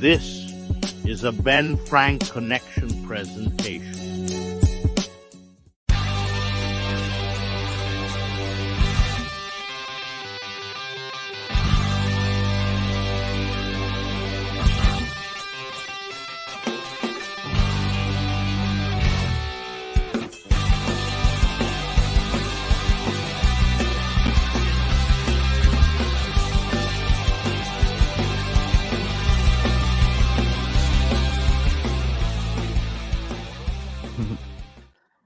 This is a Ben Frank Connection presentation.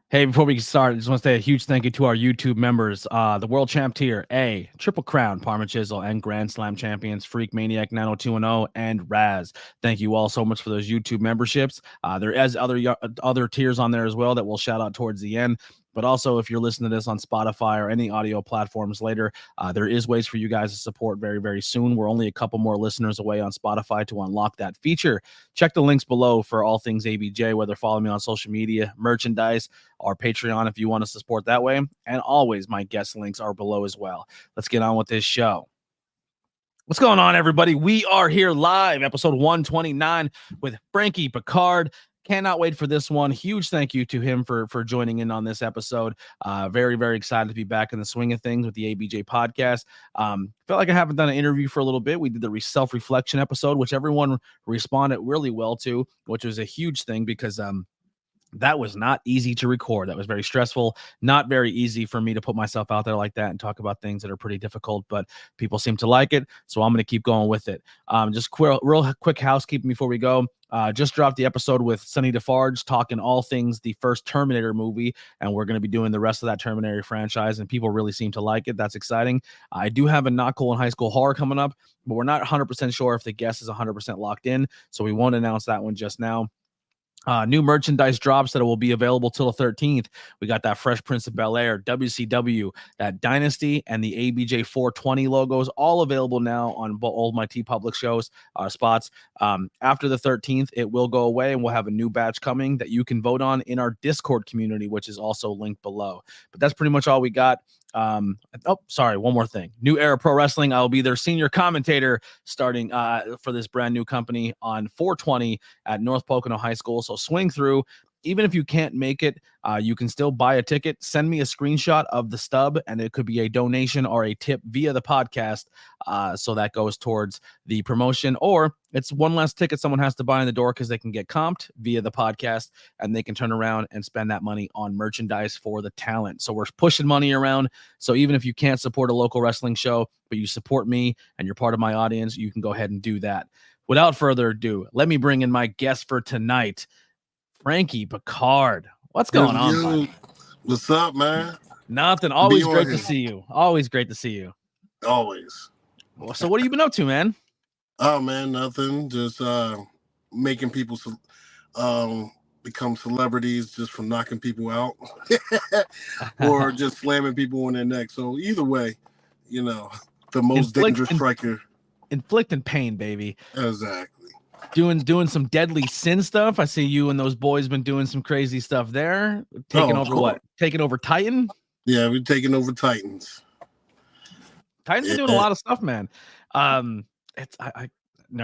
Hey, before we start, I just want to say a huge thank you to our YouTube members, the World Champ Tier, A, Triple Crown, Parma Chisel, and Grand Slam Champions, Freak Maniac 90210, and Raz. Thank you all so much for those YouTube memberships. There is other tiers on there as well that we'll shout out towards the end. But also, if you're listening to this on Spotify or any audio platforms later, there is ways for you guys to support very, very soon. We're only a couple more listeners away on Spotify to unlock that feature. Check the links below for all things ABJ, whether follow me on social media, merchandise, or Patreon if you want to support that way. And always, my guest links are below as well. Let's get on with this show. What's going on, everybody? We are here live, episode 129 with Frankie, Pickard. Cannot wait for this one. Huge thank you to him for joining in on this episode. Very, very excited to be back in the swing of things with the ABJ podcast. Felt like I haven't done an interview for a little bit. We did the self-reflection episode, which everyone responded really well to, which was a huge thing because that was not easy to record. That was very stressful. Not very easy for me to put myself out there like that and talk about things that are pretty difficult, but people seem to like it. So I'm going to keep going with it. Just real quick housekeeping before we go. Just dropped the episode with Sonny Defarge talking all things the first Terminator movie, and we're going to be doing the rest of that Terminator franchise, and people really seem to like it. That's exciting. I do have a Not Cool in High School horror coming up, but we're not 100% sure if the guest is 100% locked in, so we won't announce that one just now. New merchandise drops that will be available till the 13th. We got that Fresh Prince of Bel-Air, WCW, that Dynasty, and the ABJ 420 logos, all available now on all my TeePublic shows, spots. After the 13th, it will go away, and we'll have a new batch coming that you can vote on in our Discord community, which is also linked below. But that's pretty much all we got. One more thing. New Era Pro Wrestling. I'll be their senior commentator starting for this brand new company on 420 at North Pocono High School. So swing through. Even if you can't make it, you can still buy a ticket. Send me a screenshot of the stub, and it could be a donation or a tip via the podcast. So that goes towards the promotion, or it's one less ticket someone has to buy in the door because they can get comped via the podcast, and they can turn around and spend that money on merchandise for the talent. So we're pushing money around. So even if you can't support a local wrestling show, but you support me and you're part of my audience, you can go ahead and do that. Without further ado, let me bring in my guest for tonight, Frankie Pickard. What's going on, buddy? What's up, man? Nothing. Always great to see you. Always great to see you. Always. So what have you been up to, man? Oh, man, nothing. Just making people become celebrities just from knocking people out or just slamming people on their neck. So either way, the most dangerous striker. Inflicting pain, baby. Exactly. Doing some deadly sin stuff. I see you and those boys been doing some crazy stuff there. Taking over Titan? Yeah, we're taking over Titans. Titan's been doing a lot of stuff, man. I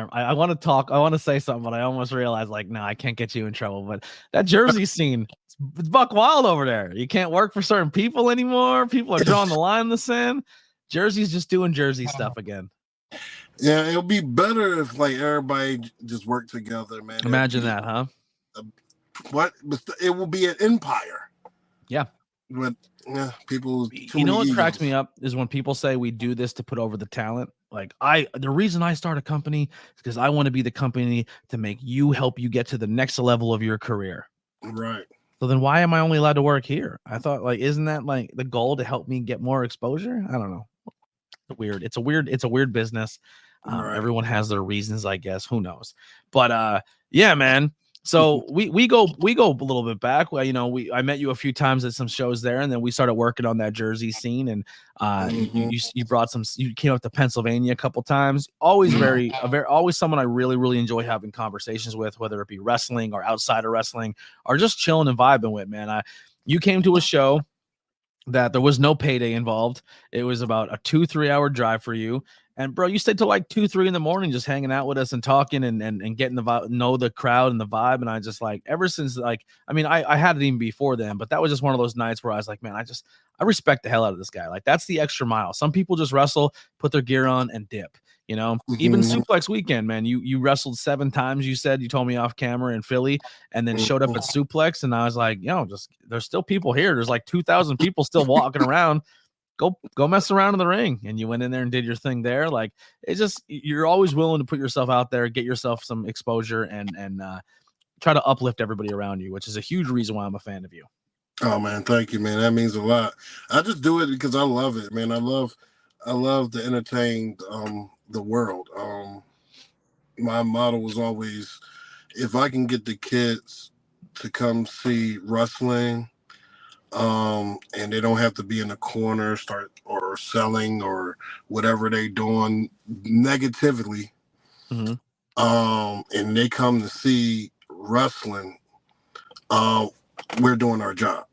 want to talk. I want to say something, but I almost realized, I can't get you in trouble. But that Jersey scene, it's buck wild over there. You can't work for certain people anymore. People are drawing the line in the sand. Jersey's just doing Jersey stuff again. Yeah, it'll be better if everybody just worked together, man. Imagine that, huh? It will be an empire. Yeah. But people. What cracks me up is when people say we do this to put over the talent. The reason I start a company is because I want to be the company to help you get to the next level of your career. Right. So then why am I only allowed to work here? I thought isn't that the goal to help me get more exposure? I don't know. It's a weird business. Right. Everyone has their reasons, I guess. Who knows? But yeah, man. So we go a little bit back. Well, I met you a few times at some shows there, and then we started working on that Jersey scene. And you brought you came up to Pennsylvania a couple times. Always always someone I really, really enjoy having conversations with, whether it be wrestling or outside of wrestling or just chilling and vibing with, man. You came to a show that there was no payday involved. It was about a 2-3 hour drive for you. And bro, you stayed till like 2, 3 in the morning, just hanging out with us and talking and getting the vibe, know the crowd and the vibe. And I just like, ever since like, I mean, I had it even before then, but that was just one of those nights where I was like, man, I respect the hell out of this guy. Like that's the extra mile. Some people just wrestle, put their gear on and dip, you know, even Suplex Weekend, man, you wrestled 7 times. You said, you told me off camera in Philly and then showed up at Suplex. And I was like, just, there's still people here. There's like 2,000 people still walking around. Go mess around in the ring. And you went in there and did your thing there. Like it's just, you're always willing to put yourself out there, get yourself some exposure and try to uplift everybody around you, which is a huge reason why I'm a fan of you. Oh man, thank you, man. That means a lot. I just do it because I love it, man. I love to entertain the world. My motto was always, if I can get the kids to come see wrestling, and they don't have to be in the corner, or selling or whatever they doing negatively. And they come to see wrestling, we're doing our job.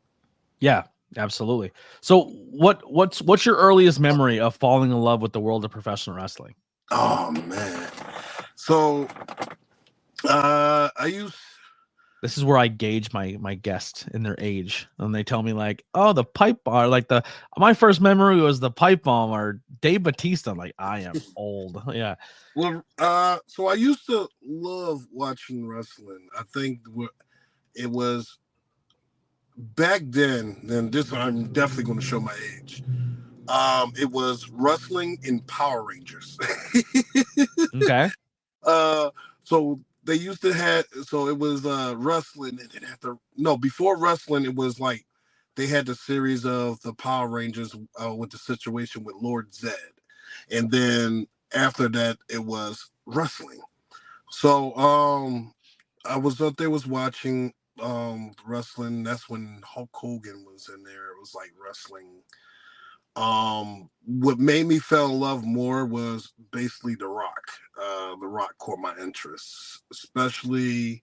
Yeah, absolutely. So what's your earliest memory of falling in love with the world of professional wrestling? Oh man. So this is where I gauge my guest in their age. And they tell me like, oh, the pipe bar, like my first memory was the pipe bomb or Dave Bautista. I'm like, I am old. Yeah. Well, so I used to love watching wrestling. I think it was back then this, I'm definitely going to show my age. It was wrestling in Power Rangers. Okay. So they used to have, so it was wrestling, and before wrestling, it was like they had the series of the Power Rangers with the situation with Lord Zed. And then after that, it was wrestling. So I was up there, was watching wrestling. That's when Hulk Hogan was in there. It was like wrestling. What made me fall in love more was basically The Rock. The Rock caught my interest, especially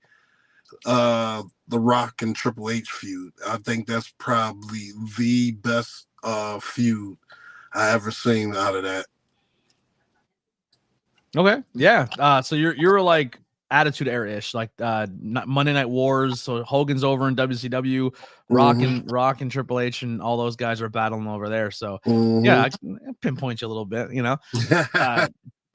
the Rock and Triple H feud. I think that's probably the best feud I ever seen out of that. Okay, yeah. So you're like Attitude Era-ish, like Monday Night Wars. So Hogan's over in WCW, Rock and Triple H and all those guys are battling over there. So yeah, I can pinpoint you a little bit. You know,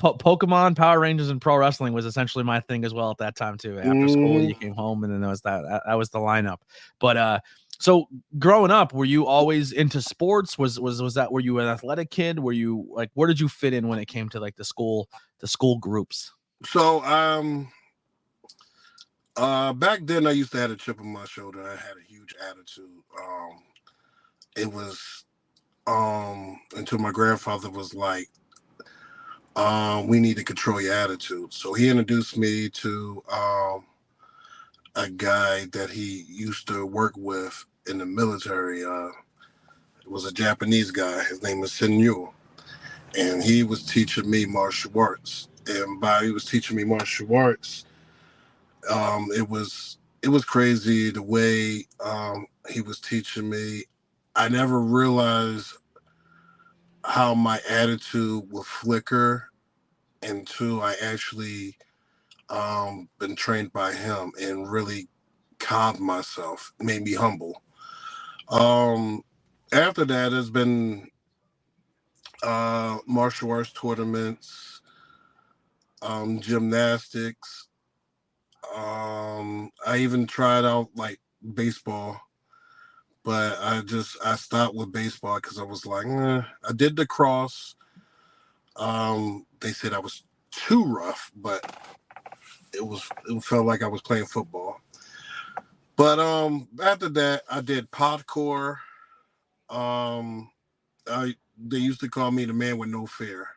Pokemon, Power Rangers, and pro wrestling was essentially my thing as well at that time too. After school, you came home, and then there was that was the lineup. But so growing up, were you always into sports? Was that, were you an athletic kid? Were you like, where did you fit in when it came to like the school groups? So back then I used to have a chip on my shoulder. I had a huge attitude. It was until my grandfather was like, we need to control your attitude. So he introduced me to a guy that he used to work with in the military. It was a Japanese guy. His name was Senyu. And he was teaching me martial arts. And by he was teaching me martial arts, it was crazy the way he was teaching me. I never realized how my attitude would flicker until I actually been trained by him and really calmed myself, made me humble. After that, there's been martial arts tournaments, gymnastics. I even tried out like baseball, but I stopped with baseball because I was like, I did the cross. They said I was too rough, but it felt like I was playing football. But after that, I did parkour. They used to call me the man with no fear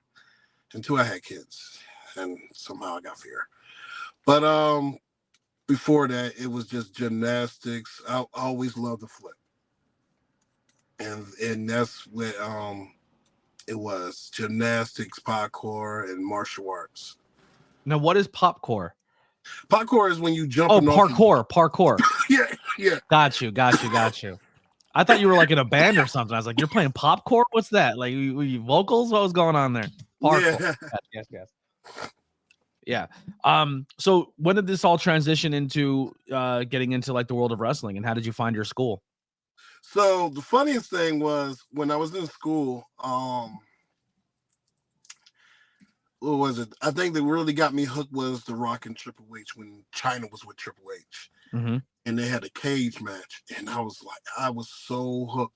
until I had kids, and somehow I got fear. But before that, it was just gymnastics. I always loved the flip, and that's what it was: gymnastics, parkour, and martial arts. Now, what is popcore? Parkour is when you jump. Oh, parkour. Yeah. Got you. I thought you were like in a band or something. I was like, you're playing popcore? What's that? Like, were you vocals? What was going on there? Hardcore. Yes. Yeah. So when did this all transition into getting into like the world of wrestling, and how did you find your school? So the funniest thing was when I was in school, what was it? I think that really got me hooked was The Rock and Triple H when China was with Triple H. Mm-hmm. And they had a cage match. And I was so hooked.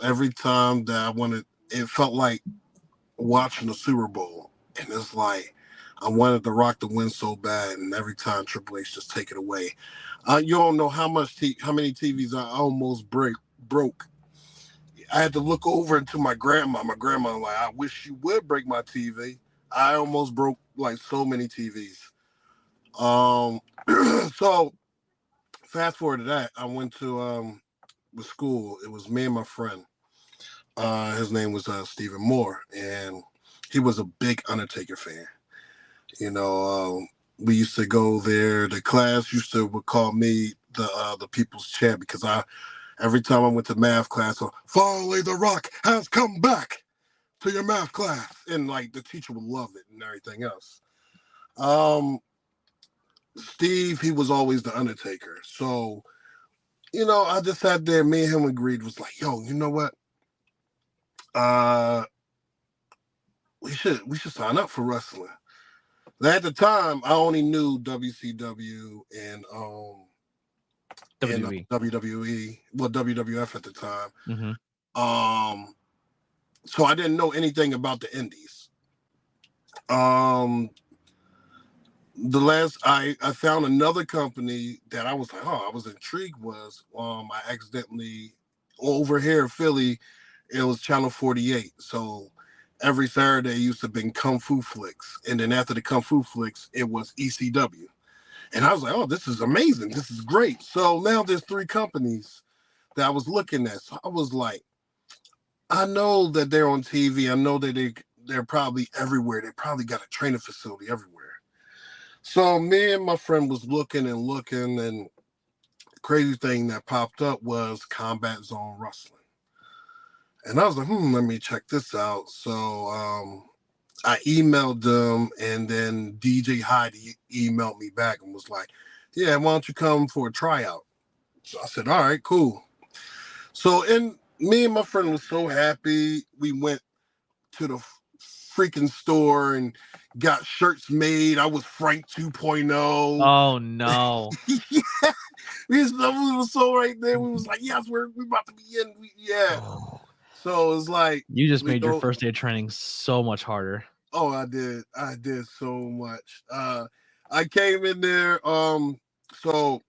Every time that I wanted, it felt like watching the Super Bowl. And it's like, I wanted The Rock to win so bad. And every time Triple H just take it away. You don't know how many TVs I almost broke. I had to look over into my grandma. My grandma, like, I wish you would break my TV. I almost broke like so many TVs. So fast forward to that, I went to the school. It was me and my friend. His name was Stephen Moore, and he was a big Undertaker fan. You know, we used to go there. The class would call me the people's champ because every time I went to math class, finally The Rock has come back to your math class. And like the teacher would love it and everything else. Steve, he was always the Undertaker. So, you know, I just sat there, me and him agreed, was like, yo, you know what? We should sign up for wrestling. At the time, I only knew WCW and WWE. WWE, well, WWF at the time. Mm-hmm. So I didn't know anything about the indies. The last I found another company that I was like, I was intrigued was I accidentally over here in Philly, it was Channel 48. So every Saturday used to have been Kung Fu Flicks. And then after the Kung Fu Flicks, it was ECW. And I was like, oh, this is amazing. This is great. So now there's 3 companies that I was looking at. So I was like, I know that they're on TV. I know that they're probably everywhere. They probably got a training facility everywhere. So me and my friend was looking, and the crazy thing that popped up was Combat Zone Wrestling. And I was like, let me check this out. So I emailed them, and then DJ Heidi emailed me back and was like, yeah, why don't you come for a tryout? So I said, all right, cool. So me and my friend was so happy. We went to the freaking store and got shirts made. I was Frank 2.0. Oh, no. Yeah. We was so right there. We was like, yes, we're about to be in. Oh. So it's like you just made your first day of training so much harder. Oh, I did so much. I came in there. So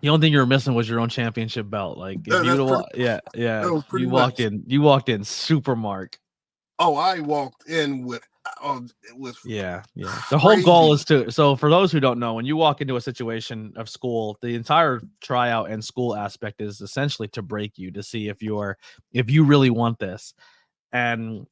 the only thing you were missing was your own championship belt. Like, if you walked in super mark. Oh, I walked in with. It was The crazy. whole goal is to. So for those who don't know, when you walk into a situation of school, the entire tryout and school aspect is essentially to break you, to see if you really want this. And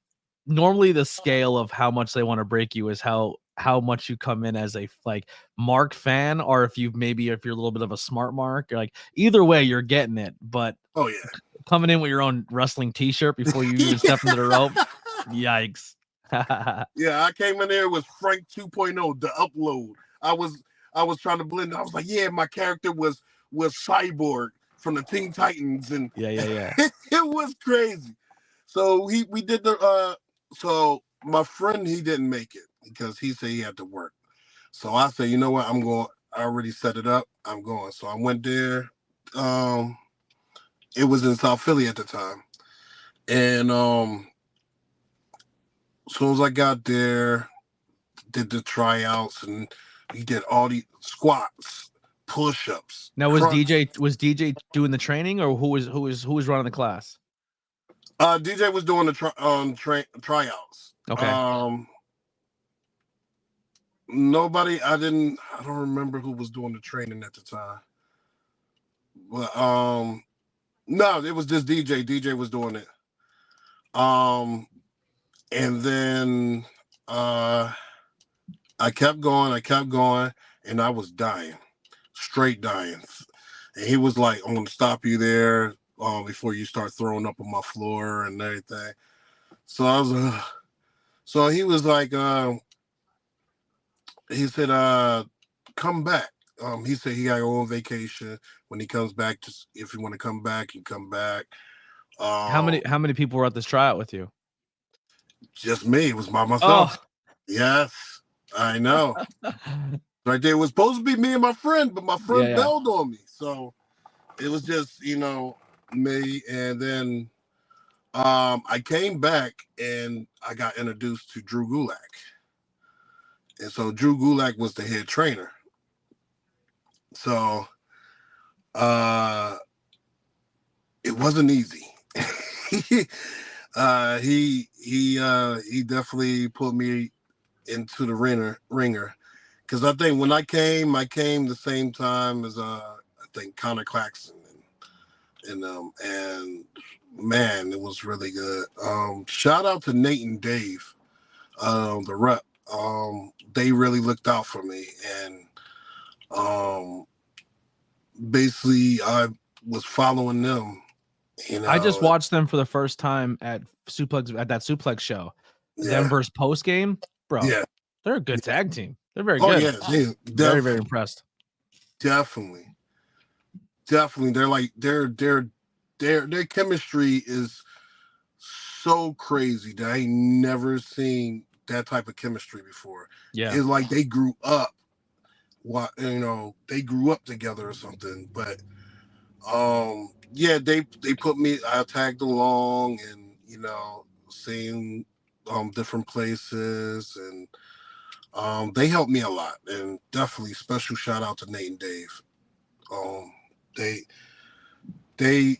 normally the scale of how much they want to break you is how much you come in as a like mark fan, or if you're a little bit of a smart mark. Like either way, you're getting it. But coming in with your own wrestling T-shirt before you even step into the rope, yikes. Yeah, I came in there with Frank 2.0, the upload. I was trying to blend. I was like, yeah, my character was Cyborg from the Teen Titans, and yeah. It was crazy. So we did so my friend, he didn't make it because he said he had to work. So I said, you know what, I'm going. I already set it up. I'm going. So I went there. It was in South Philly at the time, and as soon as I got there, did the tryouts, and we did all the squats, push-ups. Now was DJ doing the training, or who was running the class? DJ was doing the tryouts. Okay. Nobody. I don't remember who was doing the training at the time. But no, it was just DJ. DJ was doing it. And then I kept going, and I was dying, straight dying. And he was like, I'm going to stop you there before you start throwing up on my floor and everything. So I was so he was like he said come back. He said he gotta go on vacation. When he comes back, just if you want to come back, you come back. How many people were at this tryout with you? Just me. It was by myself. Oh. Yes, I know. Right there, it was supposed to be me and my friend, but my friend bailed on me. So it was just, me. And then I came back and I got introduced to Drew Gulak. And so Drew Gulak was the head trainer. So it wasn't easy. He definitely put me into the ringer. Because I think when I came the same time as I think Connor Claxton and man, it was really good. Shout out to Nate and Dave, the rep. They really looked out for me, and basically I was following them. I just watched them for the first time at that Suplex show. Them versus post game, bro. Yeah, they're a good tag team. They're very good. Oh yeah, very, very impressed. Definitely. They're like their chemistry is so crazy that I ain't never seen that type of chemistry before. Yeah, it's like they grew up. They grew up together or something. But they put me. I tagged along and seeing different places, and they helped me a lot. And definitely special shout out to Nate and Dave. They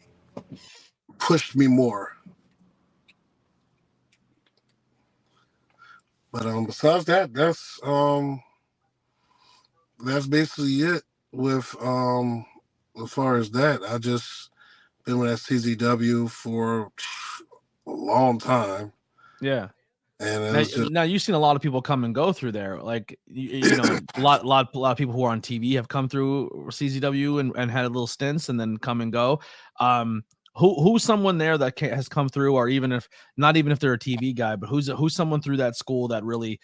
pushed me more. But besides that, that's basically it with as far as that. I just been with CZW for a long time. Yeah. And now you've seen a lot of people come and go through there. Like a lot of people who are on TV have come through CZW and had little stints and then come and go. Who's someone there that has come through, or even if they're a TV guy, but who's someone through that school that really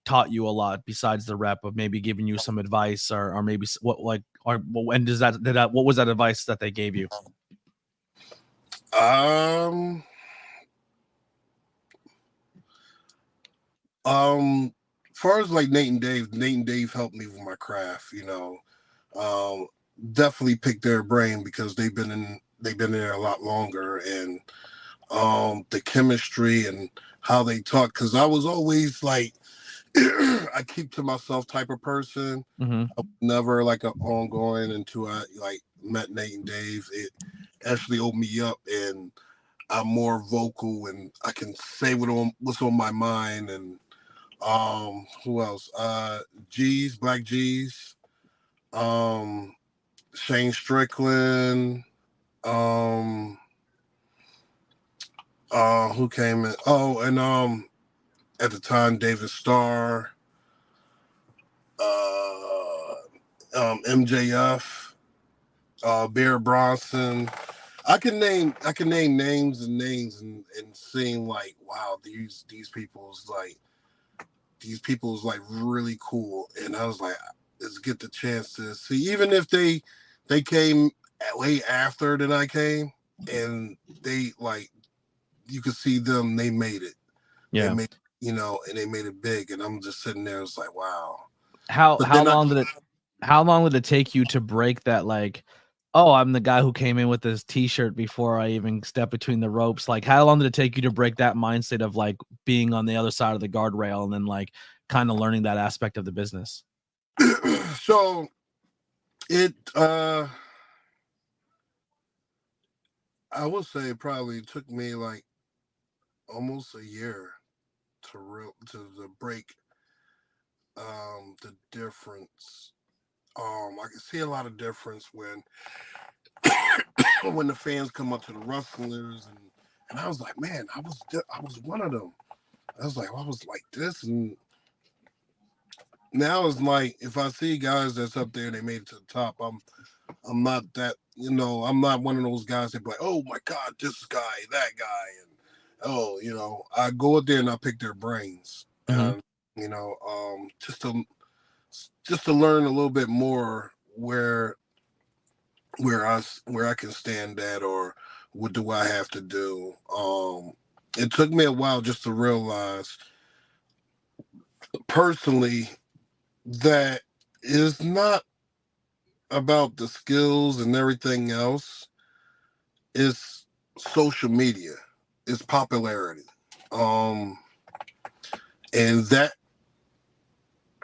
taught you a lot besides the rep of maybe giving you some advice or maybe what was that advice that they gave you? As far as like Nate and Dave helped me with my craft, definitely pick their brain because they've been there a lot longer, and the chemistry and how they talk, because I was always like I keep to myself type of person. Mm-hmm. I was never like an ongoing until I like met Nate and Dave. It actually opened me up, and I'm more vocal and I can say what's on my mind. And who else? Black G's, Shane Strickland, who came in? Oh, and at the time David Starr, MJF, Bear Bronson. I can name names and seeing like, wow, these people's like really cool. And I was like, let's get the chance to see, even if they came way after than I came, and they like, you could see them, they made it. Yeah. They made, and they made it big. And I'm just sitting there, it's like, wow. How long did it take you to break that, like, oh, I'm the guy who came in with this t-shirt before I even stepped between the ropes? Like, how long did it take you to break that mindset of like being on the other side of the guardrail and then like kind of learning that aspect of the business? So it, I would say it probably took me like almost a year to break the difference. I can see a lot of difference when when the fans come up to the wrestlers, and I was like, man, I was one of them. I was like this, and now it's like if I see guys that's up there and they made it to the top, I'm not that, I'm not one of those guys that be like, oh my God, this guy, that guy, oh, I go out there and I pick their brains, Mhm. just to learn a little bit more where I can stand at, or what do I have to do. It took me a while just to realize personally that it's not about the skills and everything else. It's social media, it's popularity. And that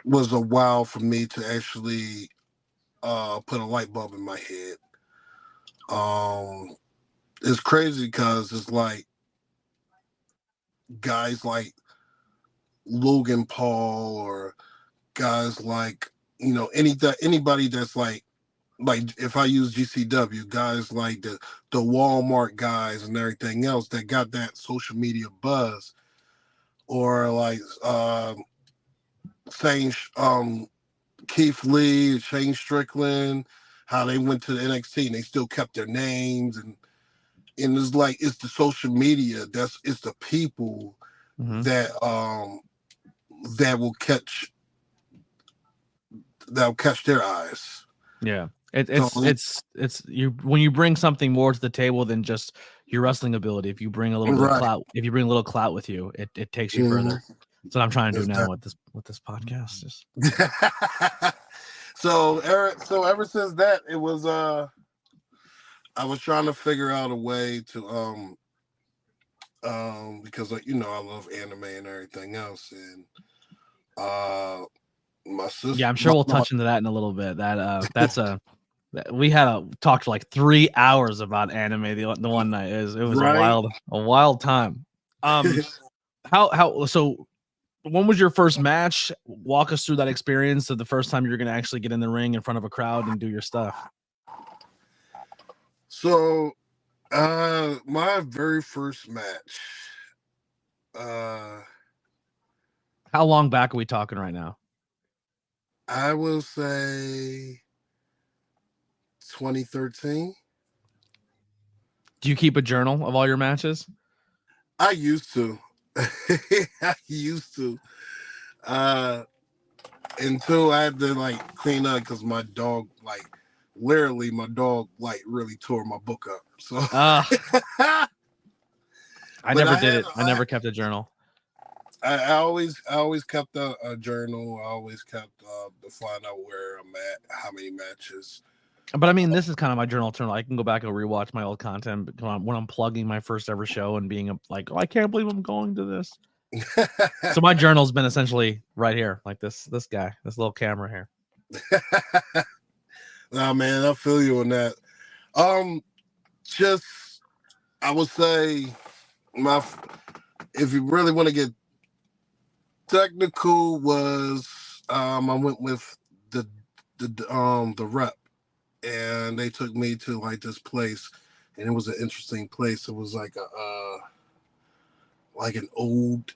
was a while for me to actually put a light bulb in my head. It's crazy because it's like guys like Logan Paul, or guys like anybody that's like if I use GCW, guys like the Walmart guys and everything else that got that social media buzz, or like saying Keith Lee, Shane Strickland, how they went to the NXT and they still kept their names, and it's like it's the social media, it's the people Mhm. that will catch their eyes. Yeah. It's you when you bring something more to the table than just your wrestling ability. If you bring a little bit of Right. clout, if you bring a little clout with you, it takes you further. That's what I'm trying to do now with this podcast. Just So ever since that, it was I was trying to figure out a way to because I love anime and everything else, and my sister. yeah, I'm sure we'll touch into that in a little bit. We had talked for like 3 hours about anime the one night. It was Right. a wild time. So when was your first match? Walk us through that experience of the first time you're going to actually get in the ring in front of a crowd and do your stuff. So, my very first match. How long back are we talking right now? I will say 2013. Do you keep a journal of all your matches? I used to. Until I had to like clean up because my dog really tore my book up. So I never did it. I never kept a journal. I always kept a journal. I always kept to find out where I'm at, how many matches. But I mean, this is kind of my journal journal. I can go back and rewatch my old content when I'm plugging my first ever show and being like, oh, I can't believe I'm going to this. So my journal's been essentially right here, like this guy, this little camera here. Nah, man, I feel you on that. Just I would say if you really want to get technical, was I went with the rep, and they took me to like this place, and it was an interesting place. It was like an old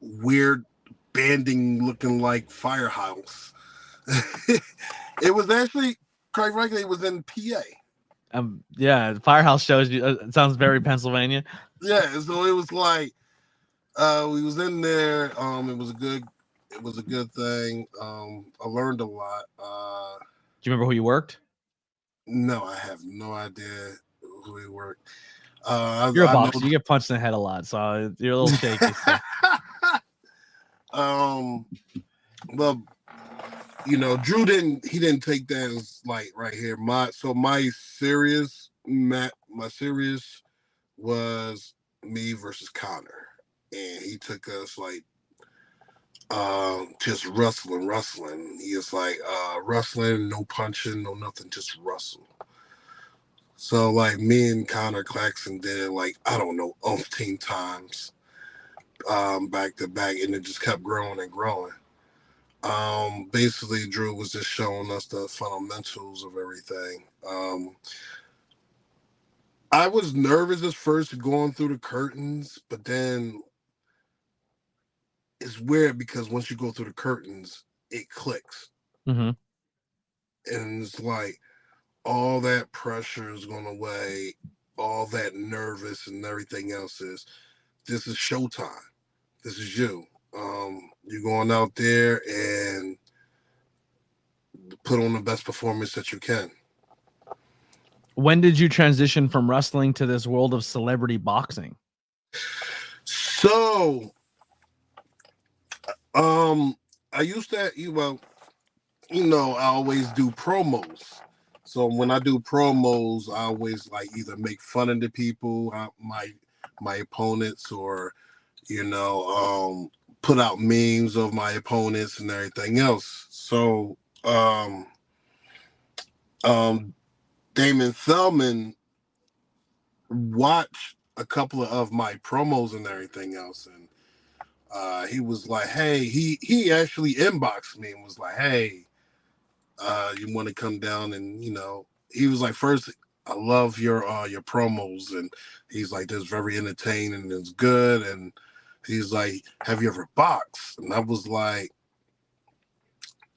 weird banding looking like firehouse. It was actually, quite frankly, it was in PA. Yeah, firehouse shows you. It sounds very Pennsylvania. Yeah, so it was like we was in there. It was a good thing. I learned a lot. Do you remember who you worked? No, I have no idea who he worked. You're a boxer. You get punched in the head a lot, so you're a little shaky. So. Well, Drew didn't take that as like right here. My serious was me versus Connor, and he took us like just wrestling. He is like wrestling, no punching, no nothing, just wrestle. So like me and Connor Claxton did it like, I don't know, umpteen times back to back, and it just kept growing and growing. Basically Drew was just showing us the fundamentals of everything. I was nervous at first going through the curtains, but then it's weird because once you go through the curtains, it clicks. Mm-hmm. And it's like all that pressure is going away, all that nervous and everything else is. This is showtime. This is you. You're going out there and put on the best performance that you can. When did you transition from wrestling to this world of celebrity boxing? So, I used to, I always do promos. So when I do promos, I always like either make fun of the people, my opponents, or put out memes of my opponents and everything else. So, Damon Thellman watched a couple of my promos and everything else, and he was like, "Hey," he actually inboxed me and was like, "Hey, you want to come down?" And he was like, "First, I love your promos," and he's like, "This is very entertaining and it's good." And he's like, "Have you ever boxed?" And I was like,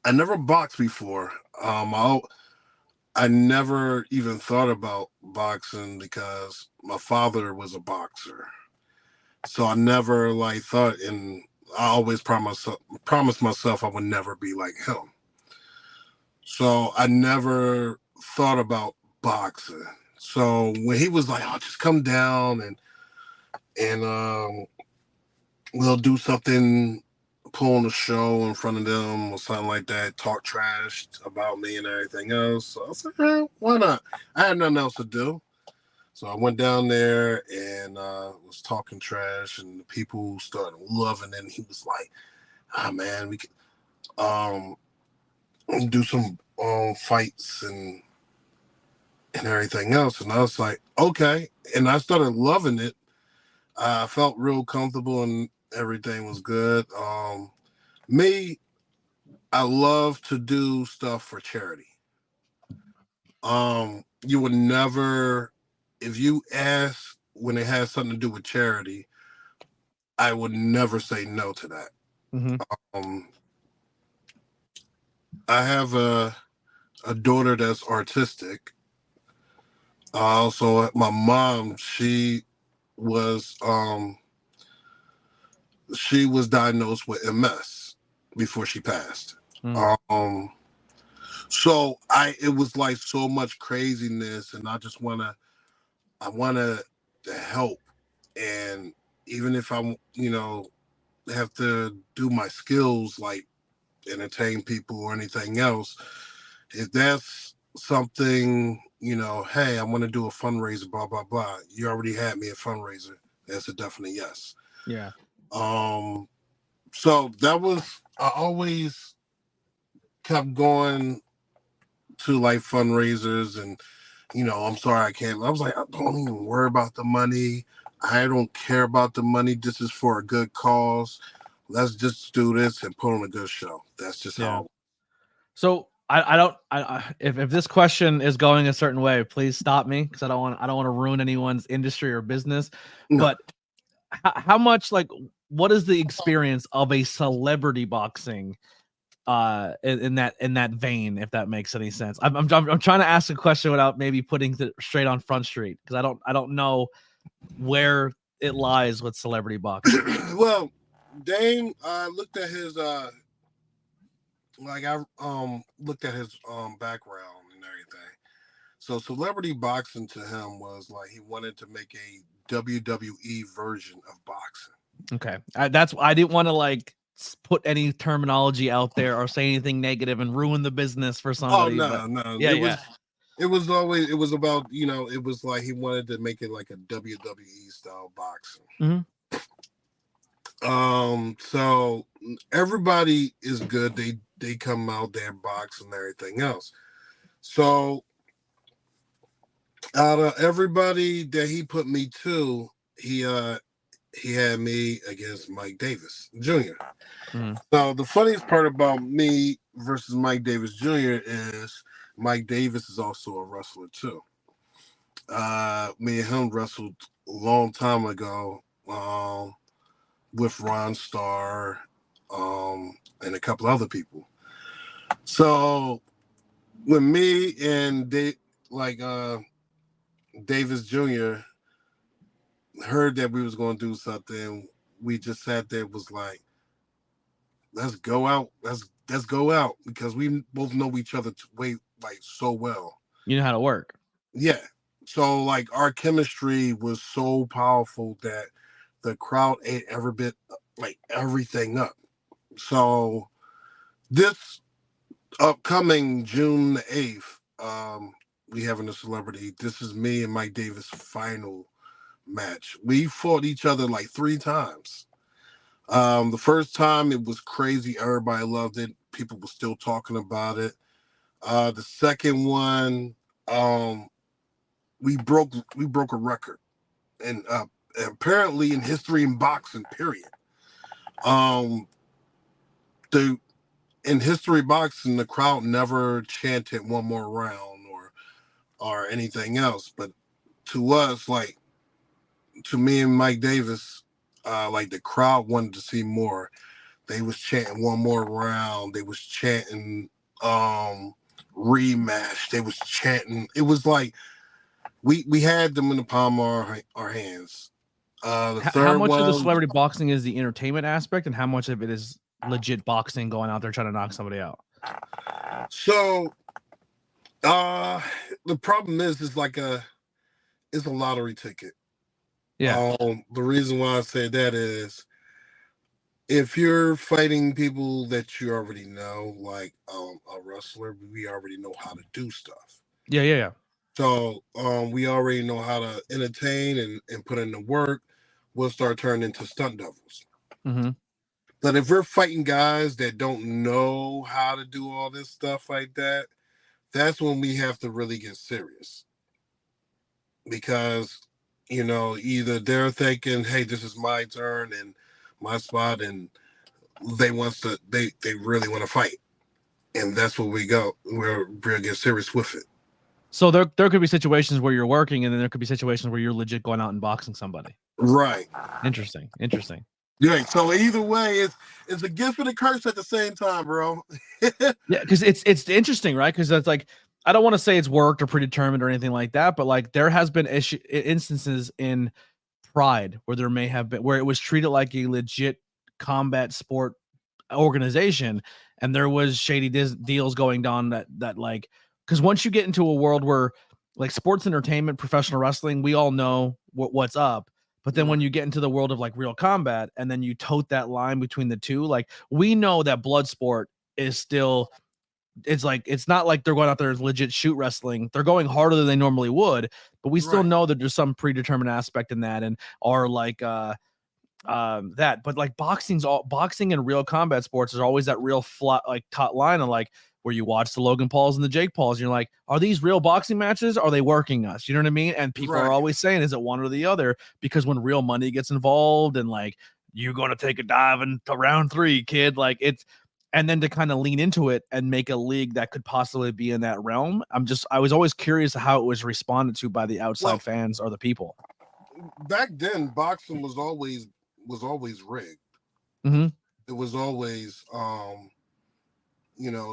"I never boxed before. I never even thought about boxing because my father was a boxer. So I never thought, and I always promised myself I would never be like him. So I never thought about boxing. So when he was like, "Oh, just come down and we'll do something, pull on a show in front of them or something like that, talk trash about me and everything else." So I was like, why not? I had nothing else to do. So I went down there and was talking trash, and the people started loving it. And he was like, man, we could do some fights and everything else." And I was like, okay. And I started loving it. I felt real comfortable and everything was good. Me, I love to do stuff for charity. You would never, if you ask when it has something to do with charity, I would never say no to that. Mm-hmm. I have a daughter that's artistic. Also, my mom, she was diagnosed with MS before she passed. Mm. So it was like so much craziness, and I wanna help. And even if I'm, have to do my skills like entertain people or anything else, if that's something, hey, I want to do a fundraiser, blah, blah, blah. You already had me a fundraiser. That's a definite yes. Yeah. So I always kept going to like fundraisers, and I'm sorry I can't. I was like, I don't even worry about the money. I don't care about the money. This is for a good cause. Let's just do this and put on a good show. That's just how. So if this question is going a certain way, please stop me, because I don't want to ruin anyone's industry or business. No. But how much, what is the experience of a celebrity boxing in that vein, if that makes any sense? I'm trying to ask a question without maybe putting it straight on Front Street, because I don't know where it lies with celebrity boxing. Well, Dame, I looked at his looked at his background and everything. So celebrity boxing to him was like he wanted to make a WWE version of boxing. Okay, I didn't want to put any terminology out there or say anything negative and ruin the business for somebody. Oh no, yeah, it was about, it was like he wanted to make it like a WWE style boxing. Mm-hmm. So everybody is good. They come out there box and everything else. So out of everybody that he put me to, he had me against Mike Davis Jr. Mm-hmm. So the funniest part about me versus Mike Davis Jr. is Mike Davis is also a wrestler too. Me and him wrestled a long time ago with Ron Starr and a couple other people. So when me and Davis Jr. heard that we was going to do something. We just sat there, was like, let's go out. Let's go out, because we both know each other so well. You know how to work. Yeah. So like our chemistry was so powerful that the crowd ate every bit, like everything up. So this upcoming June the 8th, we having a celebrity. This is me and Mike Davis' final match. We fought each other like 3 times. The first time it was crazy. Everybody loved it. People were still talking about it. The second one, we broke a record, and apparently in history in boxing, period. In history boxing, the crowd never chanted one more round or anything else. But to us, like to me and Mike Davis, like the crowd wanted to see more. They was chanting one more round. They was chanting rematch. They was chanting. It was like we had them in the palm of our hands. How much of the celebrity boxing is the entertainment aspect, and how much of it is legit boxing, going out there trying to knock somebody out? So the problem is it's a lottery ticket. Yeah. The reason why I say that is, if you're fighting people that you already know, like a wrestler, we already know how to do stuff. Yeah. So we already know how to entertain and put in the work. We'll start turning into stunt doubles. Mm-hmm. But if we're fighting guys that don't know how to do all this stuff like that, that's when we have to really get serious. Because, either they're thinking, hey, this is my turn and my spot, and they really want to fight. And that's where we go. We'll get serious with it. So there could be situations where you're working, and then there could be situations where you're legit going out and boxing somebody. Right. Interesting. Yeah. So either way, it's a gift and a curse at the same time, bro. Yeah, because it's interesting, right? Because that's like, I don't want to say it's worked or predetermined or anything like that, but like there has been instances in Pride where there may have been where it was treated like a legit combat sport organization, and there was shady deals going on that like, because once you get into a world where like sports entertainment, professional wrestling, we all know what's up. But then when you get into the world of like real combat, and then you tote that line between the two, like we know that blood sport is still, it's like, it's not like they're going out there as legit shoot wrestling. They're going harder than they normally would, but we still know that there's some predetermined aspect in that, and are like that. But like boxing and real combat sports is always that real flat, like taut line of like, where you watch the Logan Pauls and the Jake Pauls, and you're like, are these real boxing matches? Are they working us? You know what I mean? And people are always saying, is it one or the other? Because when real money gets involved, and like, you're going to take a dive into round 3, kid, like it's, and then to kind of lean into it and make a league that could possibly be in that realm. I was always curious how it was responded to by the outside fans or the people. Back then, boxing was always rigged. Mm-hmm. It was always,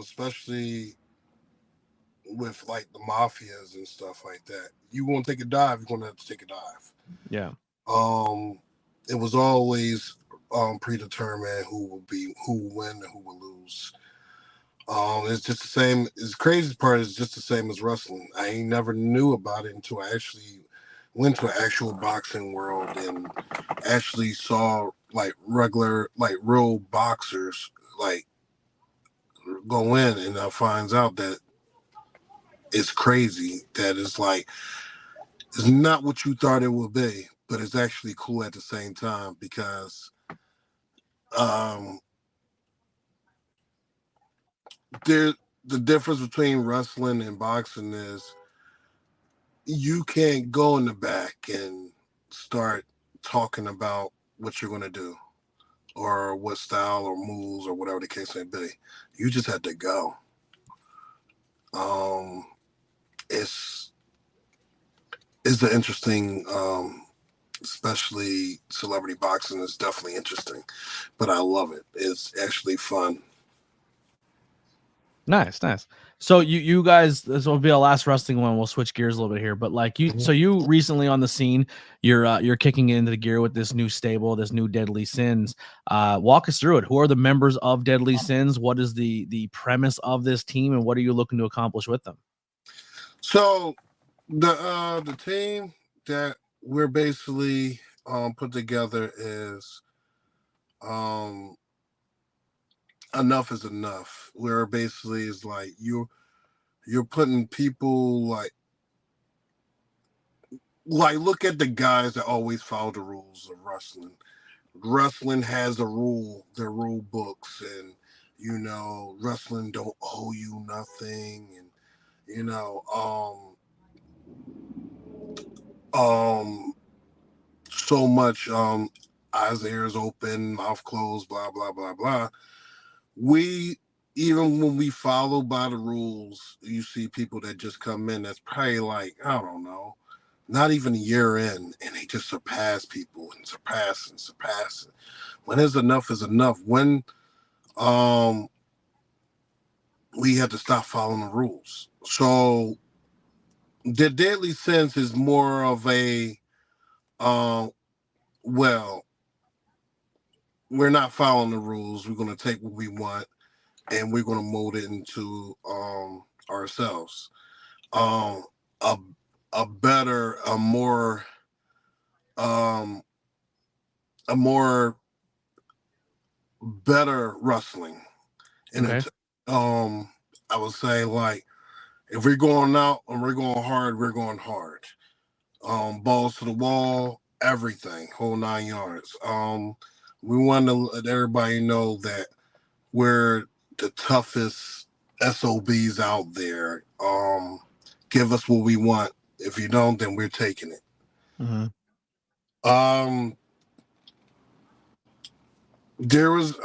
especially with like the mafias and stuff like that. You want to take a dive, you're going to have to take a dive. Yeah. It was always predetermined who will win and who will lose. It's just the same. The crazy part is just the same as wrestling. I ain't never knew about it until I actually went to an actual boxing world and actually saw like real boxers like go in, and I finds out that it's crazy. That it's like, it's not what you thought it would be, but it's actually cool at the same time, because the difference between wrestling and boxing is you can't go in the back and start talking about what you're going to do or what style or moves or whatever the case may be. You just have to go. It's an interesting, especially celebrity boxing is definitely interesting, but I love it. It's actually fun. Nice. So you guys, this will be our last wrestling one. We'll switch gears a little bit here, but like you, so you recently on the scene, you're kicking into the gear with this new stable, this new Deadly Sins. Walk us through it. Who are the members of Deadly Sins? What is the premise of this team, and what are you looking to accomplish with them? So the team that we're basically put together is enough is enough. Where basically is like you're putting people like look at the guys that always follow the rules of wrestling. Wrestling has their rule books, and wrestling don't owe you nothing, and so much eyes, ears open, mouth closed, blah blah blah blah. Even when we follow by the rules, you see people that just come in that's probably like, I don't know, not even a year in, and they just surpass people and surpass. When there's enough is enough. When we had to stop following the rules. So the Deadly Sins is more of a well, we're not following the rules. We're going to take what we want, and we're going to mold it into ourselves. A better, a more better wrestling. And I would say, like, if we're going out and we're going hard, we're going hard. Balls to the wall, everything, whole 9 yards. We want to let everybody know that we're the toughest SOBs out there. Give us what we want. If you don't, then we're taking it. Mm-hmm. There was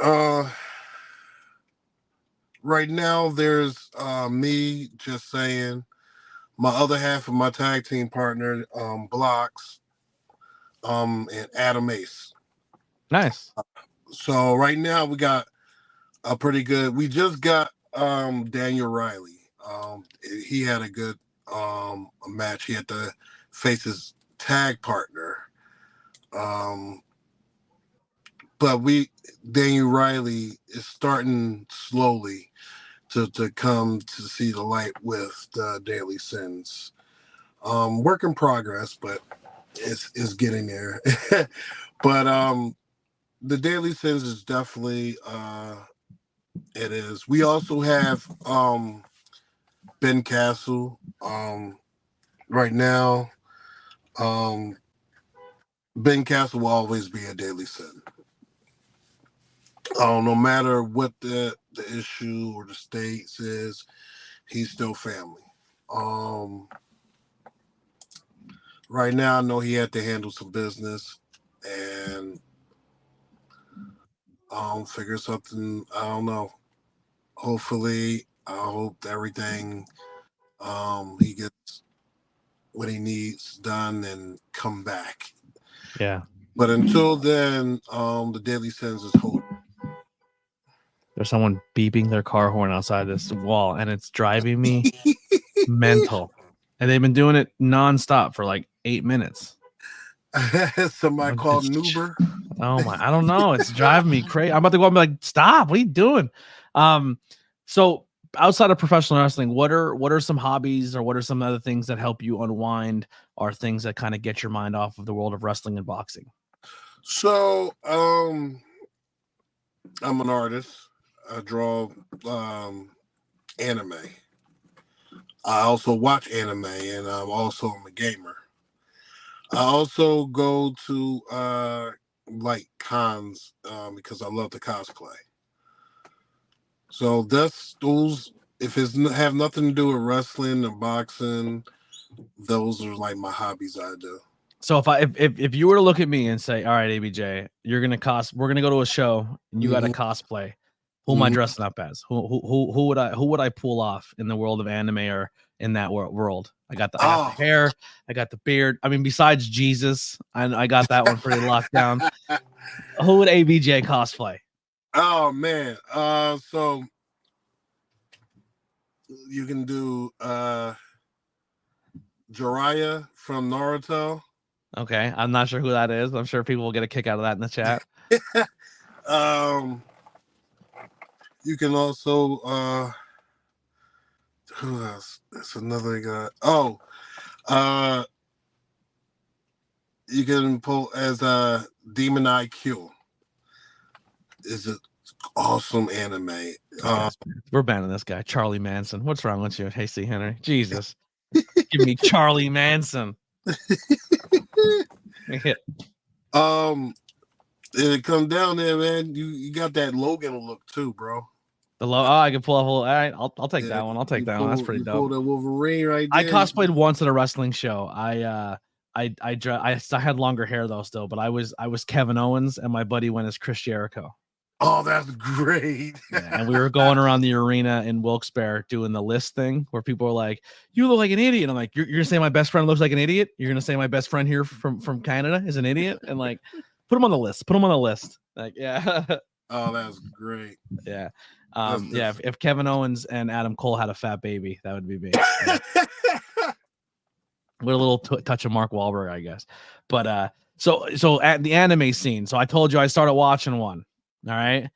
right now there's me just saying, my other half of my tag team partner, Blocks, and Adam Ace. Nice. So right now we got a pretty good. We just got Daniel Riley. He had a good match. He had to face his tag partner. But Daniel Riley is starting slowly to come to see the light with the Deadly Sins. Work in progress, but it's getting there. But the Deadly Sins is definitely it is. We also have Ben Castle right now. Ben Castle will always be a Deadly Sin. No matter what the issue or the states is, he's still family. Right now, I know he had to handle some business and figure something. I don't know. Hopefully, I hope everything he gets what he needs done and come back. Yeah. But until then, the Deadly Sins is hope. There's someone beeping their car horn outside this wall, and it's driving me mental. And they've been doing it nonstop for like 8 minutes. Somebody called an Uber. Oh my! I don't know. It's driving me crazy. I'm about to go and be like, "Stop! What are you doing?" So outside of professional wrestling, what are some hobbies or what are some other things that help you unwind, or things that kind of get your mind off of the world of wrestling and boxing? So I'm an artist. I draw anime. I also watch anime, and I'm a gamer. I also go to like cons because I love to cosplay. So that's those. If it's have nothing to do with wrestling and boxing, those are like my hobbies I do. So if you were to look at me and say, "All right, ABJ, we're gonna go to a show and you got to cosplay. Who am I dressing up as? Who would I pull off in the world of anime or in that world? I got the hair, I got the beard. I mean, besides Jesus, I got that one pretty locked down. Who would ABJ cosplay? Oh man, so You can do Jiraiya from Naruto. Okay, I'm not sure who that is. I'm sure people will get a kick out of that in the chat. You can also who else? That's another guy. Oh, you can pull as Demon IQ. Is an awesome anime. We're banning this guy, Charlie Manson. What's wrong with you, Hasty Henry? Jesus, give me Charlie Manson. It comes down there, man. You got that Logan look too, bro. I can pull a whole. All right, I'll take that one. I'll take that one. That's pretty dope. Pull that Wolverine right there. I cosplayed once at a wrestling show. I had longer hair though still, but I was Kevin Owens and my buddy went as Chris Jericho. Oh, that's great. Yeah, and we were going around the arena in Wilkes-Barre doing the list thing where people were like, "You look like an idiot." I'm like, "You're gonna say my best friend looks like an idiot? You're gonna say my best friend here from Canada is an idiot?" And like, put him on the list. Put him on the list. Like, yeah. Oh, that's great. Yeah. Yeah. If Kevin Owens and Adam Cole had a fat baby, that would be me. With a little touch of Mark Wahlberg, I guess. But so at the anime scene, so I told you I started watching one. All right.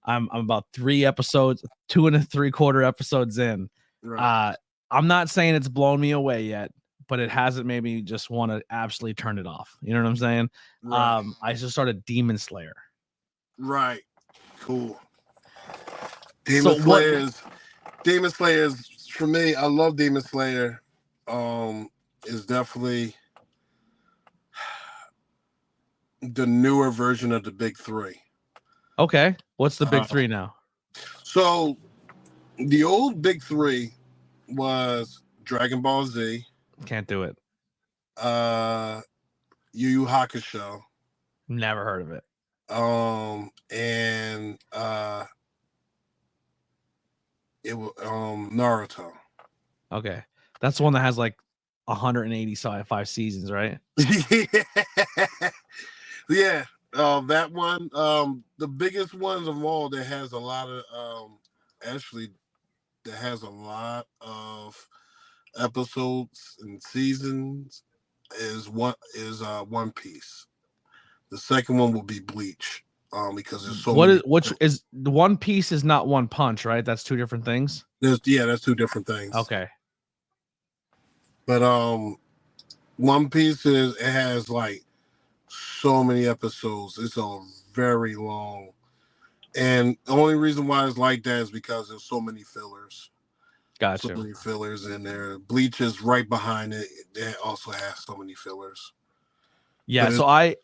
I'm about 3 episodes, 2 3/4 episodes in. Right. I'm not saying it's blown me away yet, but it hasn't made me just want to absolutely turn it off. You know what I'm saying? Right. I just started Demon Slayer. Right. Cool. Demon Slayers for me, I love Demon Slayer. Is definitely the newer version of the big 3. Okay. What's the big 3 now? So the old big 3 was Dragon Ball Z. Can't do it. Yu Yu Hakusho. Never heard of it. And it was Naruto. Okay. That's the one that has like 185 seasons, right? Yeah. That one, the biggest ones of all that has a lot of of episodes and seasons is One Piece. The second one will be Bleach. Because there's so which is the One Piece is not One Punch, right? That's 2 different things. That's 2 different things. Okay. But One Piece has like so many episodes. It's a very long, and the only reason why it's like that is because there's so many fillers. Gotcha. So many fillers in there. Bleach is right behind it. It also has so many fillers. Yeah, so I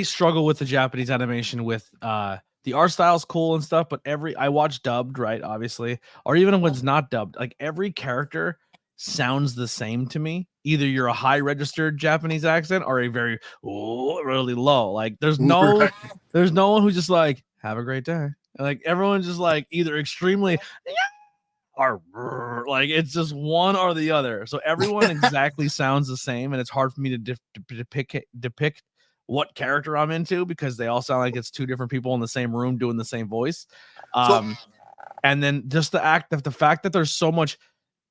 struggle with the Japanese animation with the art style's cool and stuff, but I watch dubbed, right? Obviously, or even when it's not dubbed, like every character sounds the same to me. Either you're a high registered Japanese accent or a very really low. Like there's no one who's just like have a great day. Like everyone's just like either extremely or like it's just one or the other. So everyone exactly sounds the same, and it's hard for me to depict what character I'm into because they all sound like it's 2 different people in the same room doing the same voice. And then just the fact that there's so much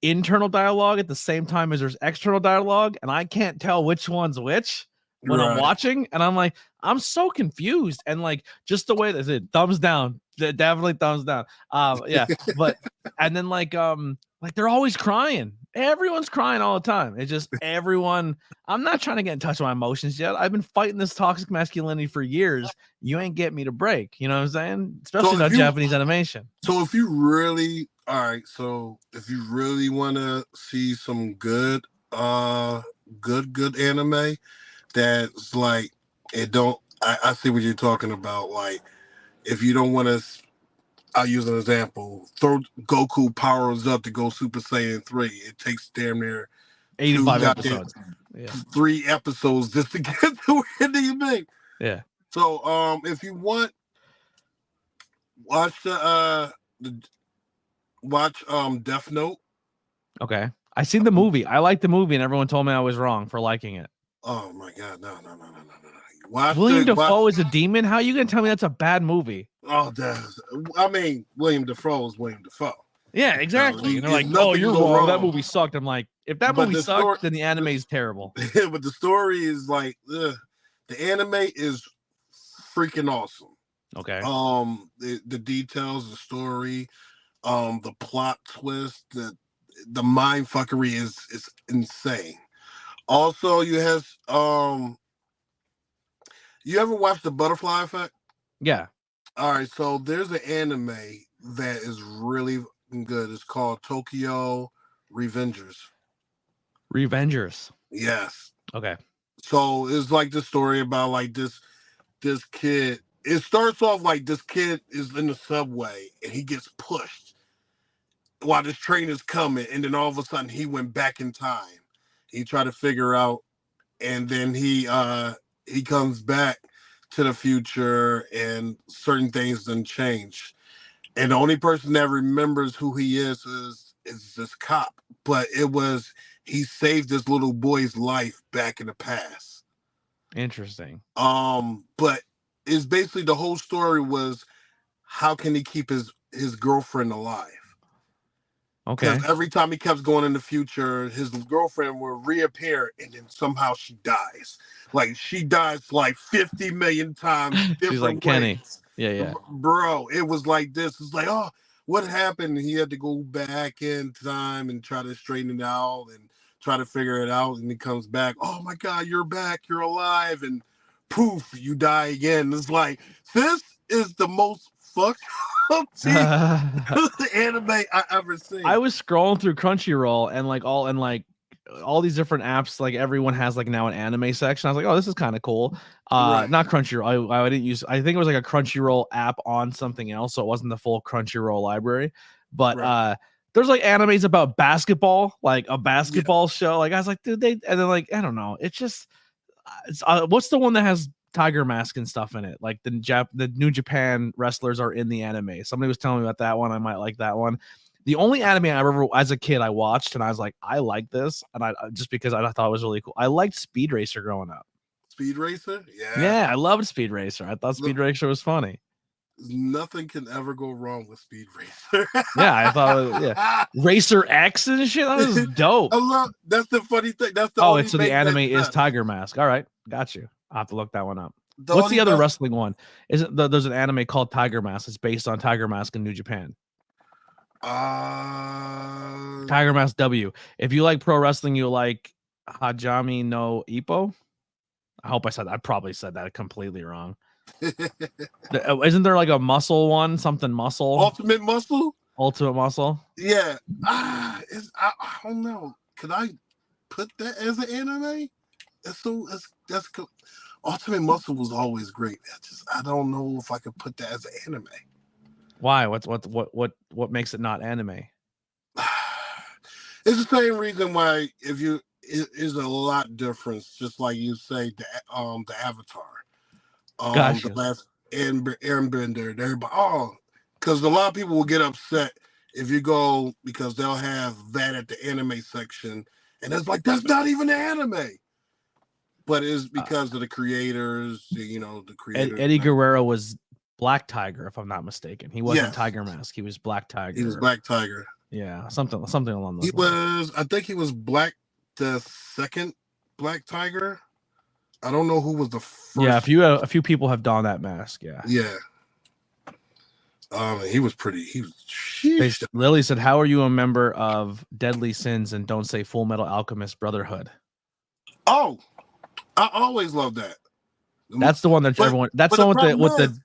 internal dialogue at the same time as there's external dialogue, and I can't tell which one's which when I'm watching, and I'm like, I'm so confused. And like just the way that's it, thumbs down, definitely thumbs down. Yeah, but and then like they're always crying. Everyone's crying all the time. It's just everyone. I'm not trying to get in touch with my emotions yet. I've been fighting this toxic masculinity for years. You ain't get me to break. You know what I'm saying? Especially not Japanese animation. So if you really if you really want to see some good anime that's like I see what you're talking about. Like if you don't want to, I'll use an example. Throw Goku powers up to go Super Saiyan 3. It takes damn near 85 episodes. Yeah. 3 episodes just to get to where you make. Yeah. So if you want, watch watch Death Note. Okay. I seen the movie. I liked the movie, and everyone told me I was wrong for liking it. Oh my god, no. William Dafoe is a demon? How are you gonna tell me that's a bad movie? Oh, William Dafoe is William Dafoe. Yeah, exactly. And they're like, Nothing "Oh, can you're go wrong. That wrong. movie sucked." I'm like, if that But movie the sucked, story- then the anime is terrible. But the story is like, the anime is freaking awesome. Okay. The details, the story, the plot twist, the mind fuckery is insane. Also, you ever watched the Butterfly Effect? Yeah. All right, so there's an anime that is really good. It's called Tokyo Revengers. Revengers. Yes. Okay. So it's like the story about like this kid. It starts off like this kid is in the subway and he gets pushed while this train is coming, and then all of a sudden he went back in time. He tried to figure out, and then he comes back to the future, and certain things done change. And the only person that remembers who he is this cop. But he saved this little boy's life back in the past. Interesting. But it's basically the whole story was how can he keep his girlfriend alive? Okay. Because every time he kept going in the future, his girlfriend will reappear, and then somehow she dies. Like she dies like 50 million times. She's like Kenny. Yeah. Bro, it was like this. It's like, oh, what happened? He had to go back in time and try to straighten it out and try to figure it out. And he comes back. Oh my God, you're back. You're alive. And poof, you die again. It's like, this is the most fucked up anime I ever seen. I was scrolling through Crunchyroll and all these different apps, like everyone has like now an anime section. I was like, oh, this is kind of cool. Right. Not Crunchyroll. I didn't use. I think it was like a Crunchyroll app on something else, so it wasn't the full Crunchyroll library. But Right. There's like animes about basketball, like a basketball show. Like I was like, dude, and then like I don't know. It's just, what's the one that has Tiger Mask and stuff in it? Like the New Japan wrestlers are in the anime. Somebody was telling me about that one. I might like that one. The only anime I ever, as a kid, I watched and I was like, I like this, and I just because I thought it was really cool. I liked Speed Racer growing up. Speed Racer? Yeah, I loved Speed Racer. I thought Speed Racer was funny. Nothing can ever go wrong with Speed Racer. Yeah, I thought, Racer X and shit. That was dope. That's the funny thing. That's the so the anime is Tiger Mask. All right, got you. I'll have to look that one up. What's the other wrestling one? There's an anime called Tiger Mask. It's based on Tiger Mask in New Japan. Tiger Mask W. If you like pro wrestling, you like Hajime no Ippo. I hope I said that. I probably said that completely wrong. Isn't there like a muscle one? Something muscle? Ultimate Muscle? Ultimate Muscle? Yeah. I don't know. Could I put that as an anime? That's cool. Ultimate Muscle was always great. I don't know if I could put that as an anime. Why? What makes it not anime? It's the same reason why it is a lot difference. Just like you say, the Avatar, Gotcha. the last Airbender, everybody. Because a lot of people will get upset if you go because they'll have that at the anime section, and it's like that's not even an anime. But it's because of the creators, the creators. Eddie Guerrero was Black Tiger, if I'm not mistaken. He wasn't Tiger Mask. He was Black Tiger. He was Black Tiger. Yeah, something along those lines. I think he was the second Black Tiger. I don't know who was the first. Yeah, a few people have donned that mask. Yeah. Yeah. He was pretty. Lily said, "How are you a member of Deadly Sins and don't say Full Metal Alchemist Brotherhood?" Oh, I always love that. That's the one that everyone. That's the one with the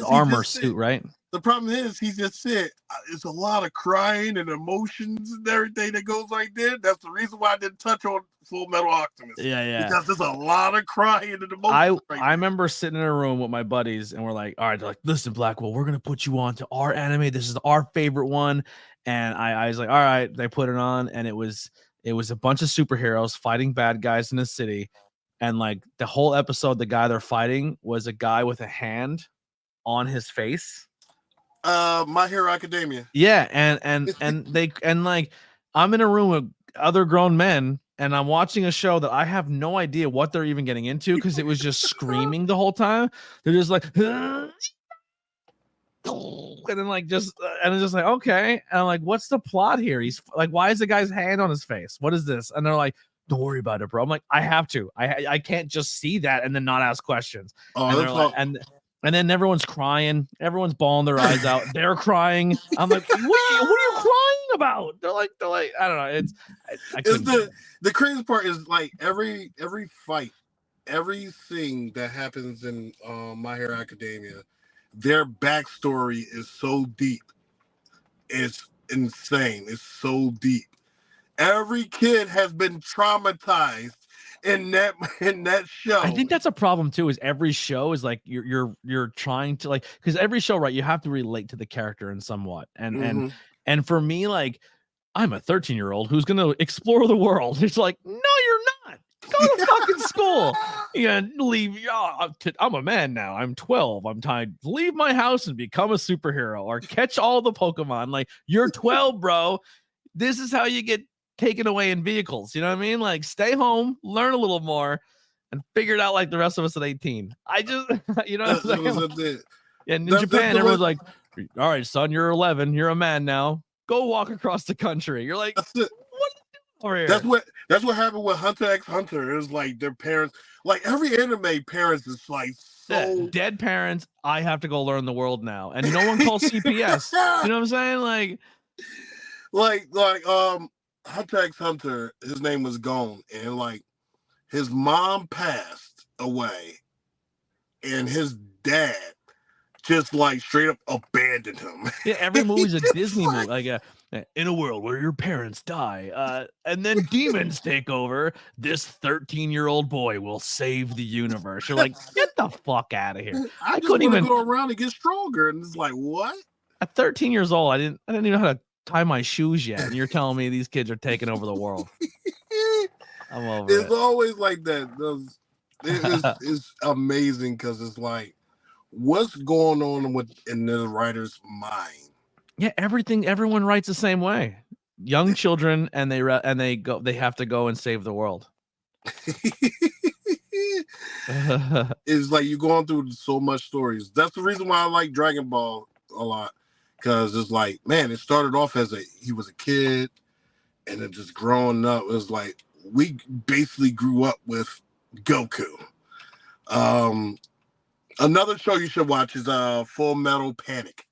armor suit, right? The problem is, he just said it's a lot of crying and emotions and everything that goes like that. That's the reason why I didn't touch on Full Metal Alchemist. Yeah. Because there's a lot of crying and emotions. I remember sitting in a room with my buddies and we're like, all right, they're like, listen, Blackwell, we're gonna put you on to our anime. This is our favorite one. And I was like, all right. They put it on, and it was a bunch of superheroes fighting bad guys in the city. And like the whole episode, the guy they're fighting was a guy with a hand on his face. My Hero Academia. Yeah, and like I'm in a room with other grown men, and I'm watching a show that I have no idea what they're even getting into because it was just screaming the whole time. They're just like, and then like just and it's just like, okay, and I'm like, what's the plot here? He's like, why is the guy's hand on his face? What is this? And they're like, don't worry about it, bro. I'm like, I have to. I can't just see that and then not ask questions. And they're like, and then everyone's crying, everyone's bawling their eyes out. They're crying. I'm like, what are you crying about? They're like, I don't know. It's the crazy part is like every fight, everything that happens in My Hero Academia, their backstory is so deep. It's insane. It's so deep. Every kid has been traumatized in that show. I think that's a problem too. Is every show is like you're trying to like, because every show, right? You have to relate to the character in somewhat, and for me, like, I'm a 13-year-old who's gonna explore the world. It's like, no, you're not. Go to fucking school. Yeah, leave. I'm a man now. I'm 12. I'm time to leave my house and become a superhero or catch all the Pokemon. Like, you're 12, bro. This is how you get taken away in vehicles. You know what I mean? Like, stay home, learn a little more, and figure it out like the rest of us at 18. I just, you know what I'm saying? Yeah, in Japan, everyone's like, all right, son, you're 11. You're a man now. Go walk across the country. You're like, what? That's what happened with Hunter x Hunter. It was like their parents, like every anime parents is like so dead parents. I have to go learn the world now, and no one calls CPS. You know what I'm saying? Like Hunter x Hunter. His name was Gon, and like his mom passed away, and his dad just like straight up abandoned him. Yeah, every movie's a Disney movie. Like in a world where your parents die, and then demons take over, this 13-year-old boy will save the universe. You're like, get the fuck out of here. I couldn't even go around and get stronger. And it's like, what? At 13 years old, I didn't even know how to tie my shoes yet. And you're telling me these kids are taking over the world. I'm over It's always like that. It's amazing because it's like, what's going on in the writer's mind? Yeah, everyone writes the same way. Young children, and they have to go and save the world. It's like you're going through so much stories. That's the reason why I like Dragon Ball a lot, because it's like, man, it started off as he was a kid, and then just growing up, it was like we basically grew up with Goku. Another show you should watch is Full Metal Panic.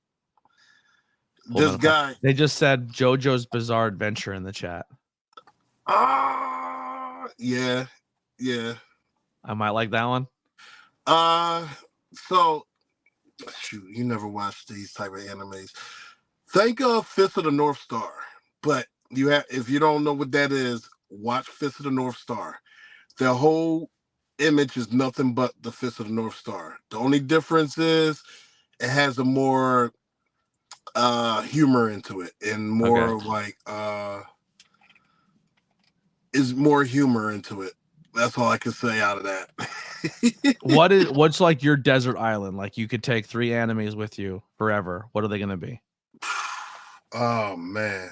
They just said JoJo's Bizarre Adventure in the chat. Yeah. I might like that one. So shoot, you never watched these type of animes. Think of Fist of the North Star, but if you don't know what that is, watch Fist of the North Star. The whole image is nothing but the Fist of the North Star. The only difference is it has a more humor into it, and more like is more humor into it. That's all I can say out of that. What's like your desert island? Like, you could take 3 animes with you forever. What are they gonna be? Oh man.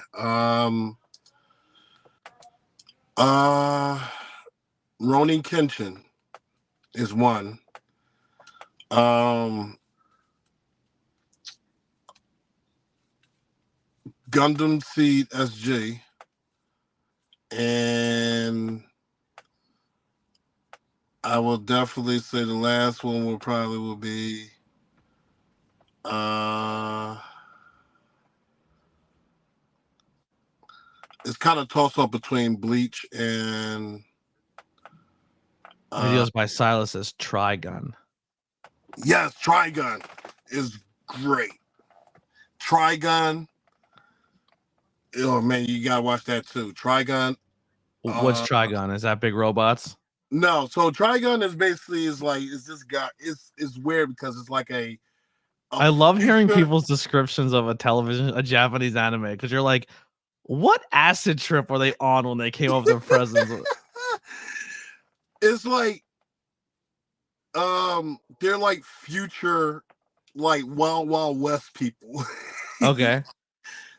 Ronin Kenshin is one. Gundam Seed SG, and I will definitely say the last one will be it's kind of toss up between Bleach and Videos by Silas says Trigun. Yes, Trigun is great. Trigun. Oh man, you gotta watch that too. Trigun. What's Trigun? Is that big robots? No, so Trigun is basically is this guy. It's weird because it's like a I love hearing people's descriptions of a Japanese anime, because you're like, what acid trip were they on when they came up with their presents? It's like they're like future, like Wild Wild West people. Okay.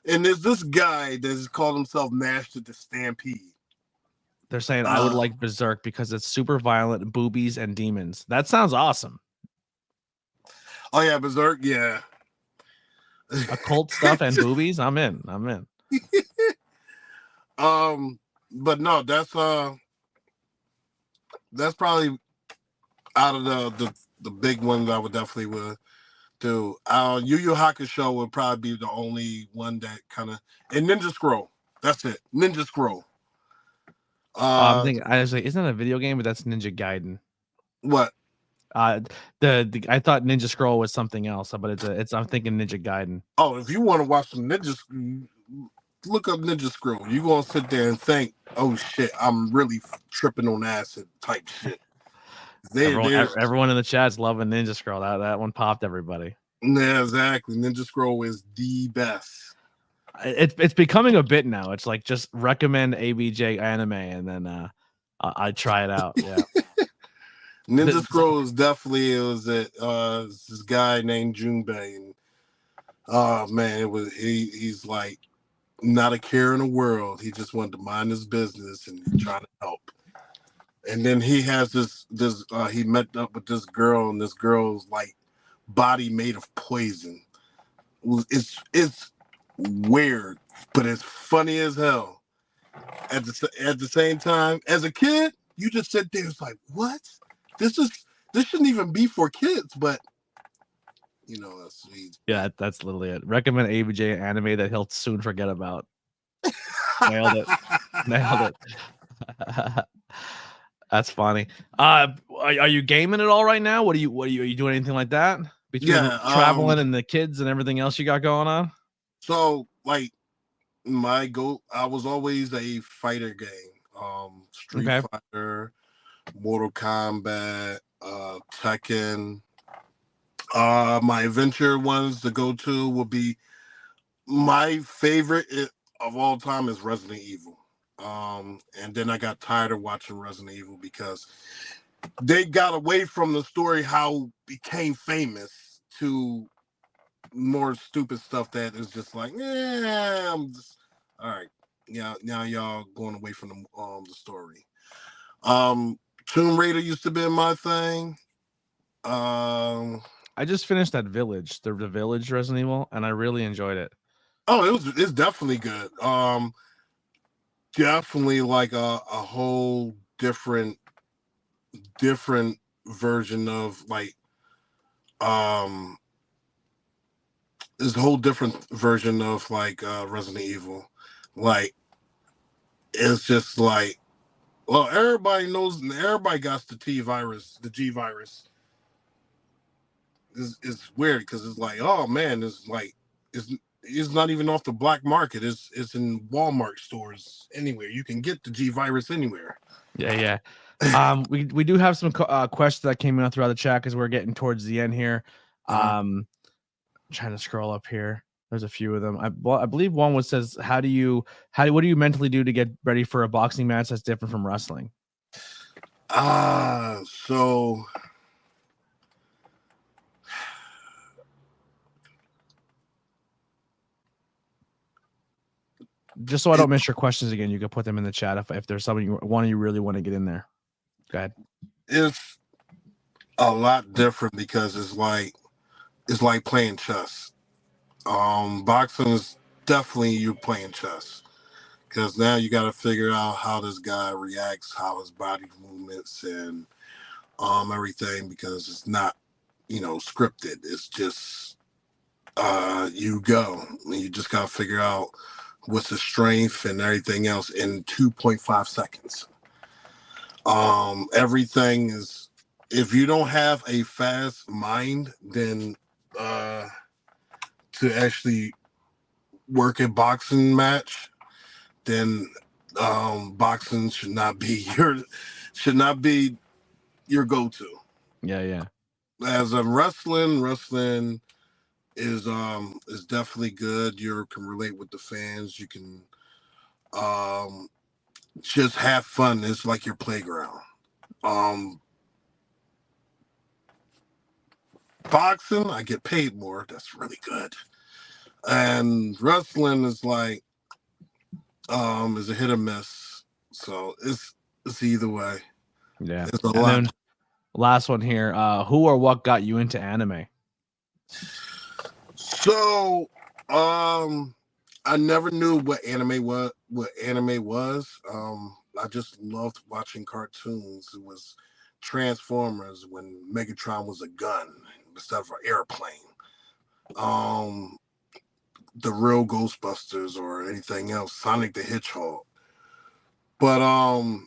And there's this guy that's called himself Master the Stampede. They're saying I would like Berserk because it's super violent, boobies, and demons. That sounds awesome. Oh yeah, Berserk, yeah. Occult stuff and boobies. I'm in. But no, that's probably out of the big ones I would definitely would do. Yu Yu Hakusho would probably be the only one that kind of, and Ninja Scroll. That's it. Ninja Scroll. I'm thinking, I was like, isn't that a video game? But that's Ninja Gaiden. What? I thought Ninja Scroll was something else, but I'm thinking Ninja Gaiden. Oh, if you want to watch some look up Ninja Scroll. You're gonna sit there and think, oh shit, I'm really tripping on acid type shit. Everyone in the chat's loving Ninja Scroll. That one popped everybody. Yeah, exactly. Ninja Scroll is the best. It's becoming a bit now. It's like just recommend ABJ anime and then I try it out. Yeah. Ninja Scroll is definitely this guy named Junbei, and oh man, he's like not a care in the world. He just wanted to mind his business and trying to help. And then he has this he met up with this girl, and this girl's like body made of poison. It's weird, but it's funny as hell. At the same time, as a kid, you just sit there, it's like, what? This shouldn't even be for kids, but you know, that's sweet. Yeah, that's literally it. Recommend ABJ anime that he'll soon forget about. Nailed it. That's funny. Are you gaming at all right now? Are you doing anything like that? Between traveling and the kids and everything else you got going on? So like my goal, I was always a fighter game. Street Fighter, Mortal Kombat, Tekken. My adventure ones to go to will be my favorite of all time is Resident Evil. And then I got tired of watching Resident Evil because they got away from the story how it became famous to more stupid stuff that is just like, I'm just all right. Yeah, now y'all going away from the story. Tomb Raider used to be my thing. I just finished that Village, the Village Resident Evil, and I really enjoyed it. Oh, it's definitely good. Definitely like a whole different version of like this whole different version of like Resident Evil. Like it's just like, well, everybody knows, everybody got the G virus. It's weird because it's like, oh man, it's like it's not even off the black market. It's in Walmart stores anywhere. You can get the G virus anywhere. Yeah. We do have some questions that came in throughout the chat because we're getting towards the end here. I'm trying to scroll up here. There's a few of them. I believe one says, what do you mentally do to get ready for a boxing match that's different from wrestling? So just so I don't miss your questions again, you can put them in the chat if there's something you really want to get in there. Go ahead. It's a lot different because it's like playing chess. Boxing is definitely you playing chess because now you got to figure out how this guy reacts, how his body movements and everything, because it's not, scripted. It's just you go and you just got to figure out what's the strength and everything else in 2.5 seconds. Everything is, if you don't have a fast mind, then to actually work a boxing match, then boxing should not be your go-to. Yeah. As a wrestling is definitely good. You can relate with the fans. You can just have fun. It's like your playground. Boxing, I get paid more. That's really good. And wrestling is like is a hit or miss. So it's either way. Yeah. It's a lot. Then last one here. Who or what got you into anime? So I never knew what anime was. I just loved watching cartoons. It was Transformers when Megatron was a gun instead of an airplane. The real Ghostbusters or anything else, Sonic the Hedgehog. But I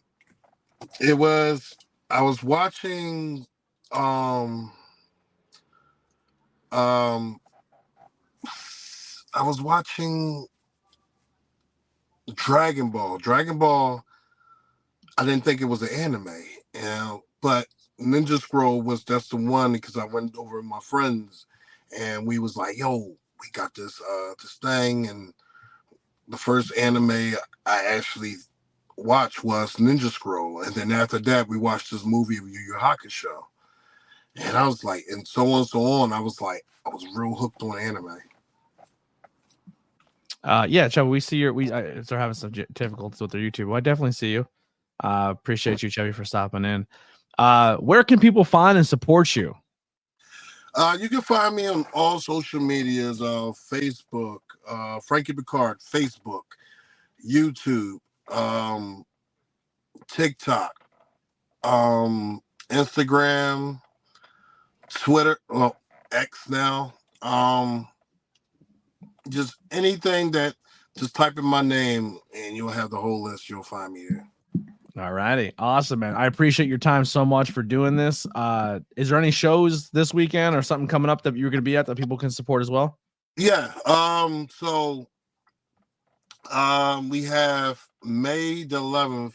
was watching Dragon Ball. Dragon Ball, I didn't think it was an anime, but Ninja Scroll that's the one, because I went over with my friends and we was like, yo, we got this thing, and the first anime I actually watched was Ninja Scroll, and then after that we watched this movie of Yu Yu Hakusho, and I was like, and so on and so on. I was real hooked on anime. Yeah, Chubby, we see they're having some difficulties with their YouTube. Well, I definitely see you. Appreciate you, Chubby, for stopping in. Where can people find and support you? You can find me on all social medias, Facebook, Frankie Pickard, Facebook, YouTube, TikTok, Instagram, Twitter, well, X now. Just anything just type in my name and you'll have the whole list. You'll find me there. All righty. Awesome, man. I appreciate your time so much for doing this. Is there any shows this weekend or something coming up that you're going to be at that people can support as well? Yeah. We have May the 11th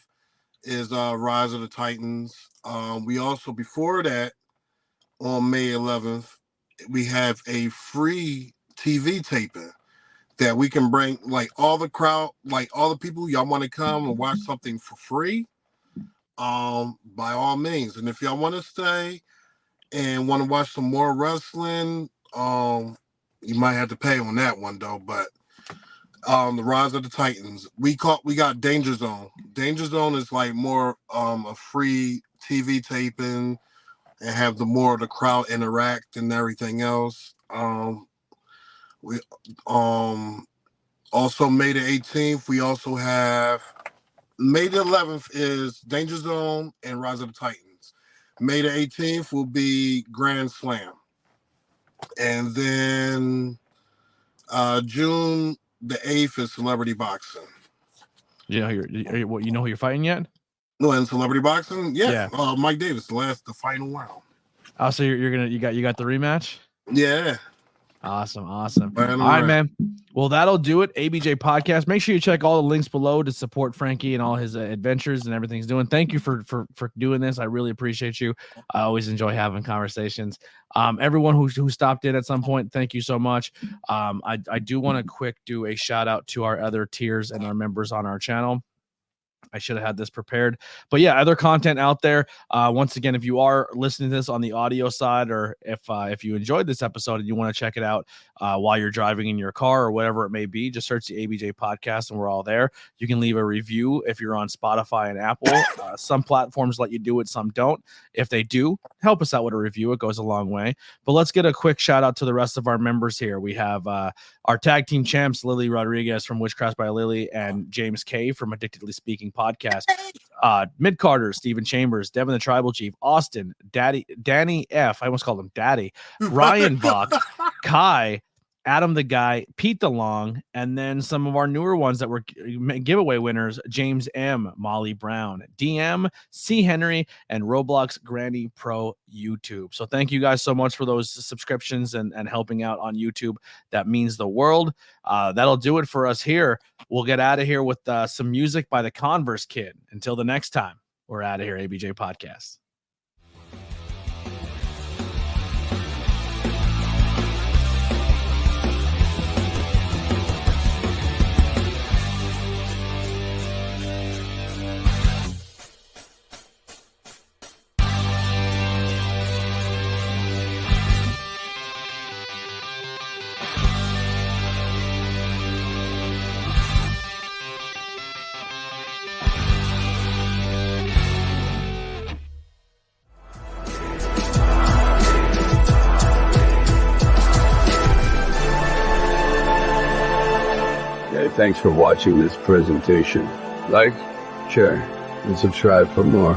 is Rise of the Titans. We also, before that, on May 11th, we have a free TV taping that we can bring, like, all the crowd, like all the people, y'all want to come and watch something for free, by all means. And if y'all want to stay and want to watch some more wrestling, you might have to pay on that one though. But the Rise of the Titans, we got Danger Zone. Danger Zone is like more a free TV taping and have the more of the crowd interact and everything else. We also May the 18th, we also have May the 11th is Danger Zone and Rise of the Titans. May the 18th will be Grand Slam. And then June the 8th is Celebrity Boxing. Yeah, you know who you're fighting yet? No, in Celebrity Boxing? Yeah. Mike Davis, the final round. Oh, so you got the rematch? Yeah. Awesome. All right, man. Well, that'll do it. ABJ Podcast. Make sure you check all the links below to support Frankie and all his adventures and everything he's doing. Thank you for doing this. I really appreciate you. I always enjoy having conversations. Everyone who stopped in at some point, thank you so much. I do want to do a shout out to our other tiers and our members on our channel. I should have had this prepared, but yeah, other content out there. Once again, if you are listening to this on the audio side, or if you enjoyed this episode and you want to check it out while you're driving in your car or whatever it may be, just search the ABJ Podcast and we're all there. You can leave a review if you're on Spotify and Apple. Some platforms let you do it, some don't. If they do, help us out with a review. It goes a long way. But let's get a quick shout out to the rest of our members here. We have our tag team champs, Lily Rodriguez from Witchcraft by Lily and James K from Addictedly Speaking Podcast. Mid Carter, Stephen Chambers, Devin the Tribal Chief, Austin, Danny F. I almost called him Daddy, Ryan Vox, Kai, Adam the Guy, Pete DeLong, and then some of our newer ones that were giveaway winners: James M, Molly Brown, DM, C Henry, and Roblox Granny Pro YouTube. So thank you guys so much for those subscriptions and helping out on YouTube. That means the world. That'll do it for us here. We'll get out of here with some music by the Converse Kid. Until the next time, we're out of here, ABJ Podcast. Thanks for watching this presentation. Like, share, and subscribe for more.